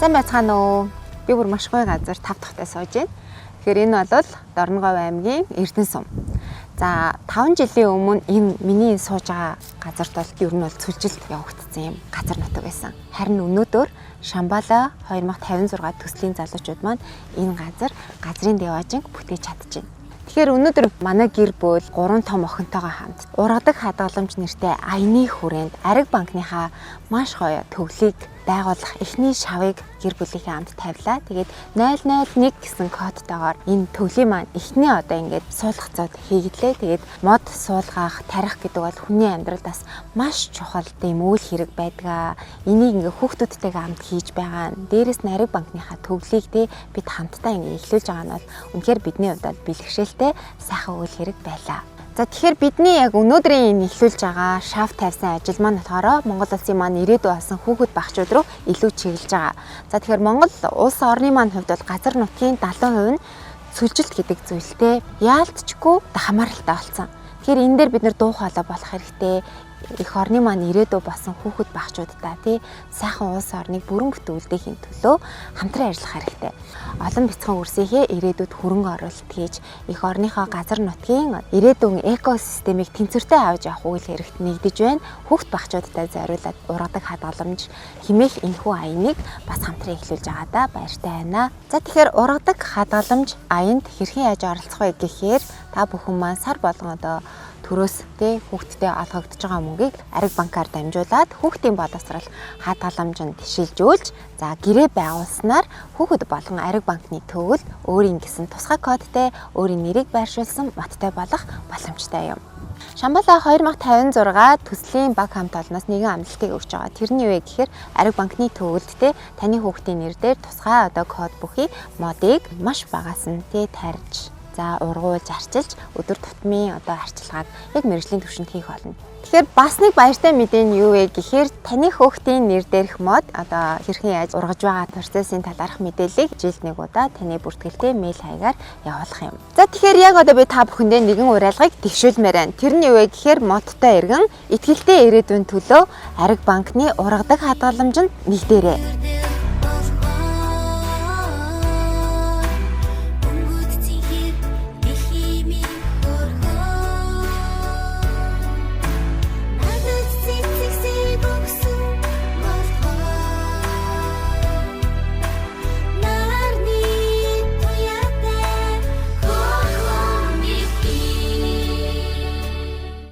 Сайн байцгаана уу? Би бүр маш гоё газар 5 дахьтай сууж байна. Тэгэхээр энэ бол Дорноговь аймгийн Эрдэнэ сум. За 5 жилийн өмнө энэ миний сууж байгаа газарт бол ер нь бол цүлжилт явагдсан юм газар нутаг байсан. Харин өнөөдөр Шамбала 2056 төслийн залуучууд маань энэ газрын деважинг бүтээж чадчихэв. Тэгэхээр өнөөдөр манай гэр бүл 3 том охинтойгоо хамт ургадаг хадгаламж нэртэй аяны хүрээнд Ариг банкныхаа маш гоё төвлийг байгуулах эхний шавыг гэр бүлийнхээ хамт тавилаа. Тэгээд 001 гэсэн кодтойгоор энэ төвлийн маань эхний одоо ингээд суулгацаад хийгдлээ. Тэгээд мод суулгах, тарих гэдэг бол хүний амьдралд бас маш чухал тийм үйл хэрэг байдаг. Энийг ингээд хүүхдүүдтэйгээ хамт хийж байгаа. Дээрээс нь Ариг банкныхаа төвлийг бид хамтдаа ингээд эхлүүлж байгаа нь бол үнэхээр бидний хувьд бэлгшээлтэй сайхан үйл хэрэг байлаа. За тэгэхээр бидний яг өнөөдрийн энэ эхлүүлж байгаа шаф тавьсан ажил маань болохоор Монгол улсын маань ирээдүй болсон хүүхэд багчууд руу илүү чиглэж байгаа. За тэгэхээр Монгол улс орны маань хувьд бол газар нутгийн 70% нь цүлжилт гэдэг зүйлтэй яалтчгүй хамааралтай болсон. Тэгэхээр энэ дээр бид нэр дуу хоолой болох хэрэгтэй. Эх орны маань ирээдүй болсон хүүхэд багчуудаа сайхан улс орныг бүрэн бүтээлдээхийн төлөө хамтран ажиллах хэрэгтэй. Олон бяцхан үрсийнхээ ирээдүйд хөрөнгө оруулалт хийж эх орныхоо газар нутгийн ирээдүйн экосистемийг тэнцвэртэй авч явах үйл хэрэгт нэгдэж байна. Хүүхэд багчуудаа зориулаад ургадаг хадгаламж хэмээх энэхүү аяныг бас хамтран эхлүүлж байгаадаа баяртай байна. За тэгэхээр ургадаг хадгаламж аянд хэрхэн яаж оролцох вэ гэхээр та бүхэн маань сар болгон одоо төрөөс хүүхдтэй олгогдож байгаа мөнгийг Ариг банкаар дамжуулаад хүүхдийн боловсрал хадгаламжинд шилжүүлж за гэрээ байгуулснаар хүүхэд болгон Ариг банкны төвөл өөрийн гэсэн тусгай кодтай өөрийн нэрийг байршуулсан моттой болох боломжтой юм. Шамбала 2056 төслийн баг хамт олноос нэгэн амлалтыг өгч байгаа. Тэрний юу вэ гэхээр Ариг банкны төвөлд таны хүүхдийн нэр дээр тусгай одоо код бүхий модыг маш багаас нь тарьж за ургуулж арчилж өдөр тутмын одоо арчилгааг яг мэргэжлийн түвшинд хийх болно. Тэгэхээр бас нэг баяртай мэдээ нь юу вэ гэхээр таны хүүхдийн нэр дээрх мод одоо хэрхэн яаж ургаж байгаа процессын талаарх мэдээллийг жилд нэг удаа таны бүртгэлтэй мэйл хаягаар явуулах юм. За тэгэхээр яг одоо би та бүхэндээ нэгэн уриалгыг тэгшүүлмээр байна. Тэр нь юу вэ гэхээр модтой иргэн итгэлтэй ирээдүйн төлөө Ариг банкны ургадаг хадгаламжинд нэгдээрэй.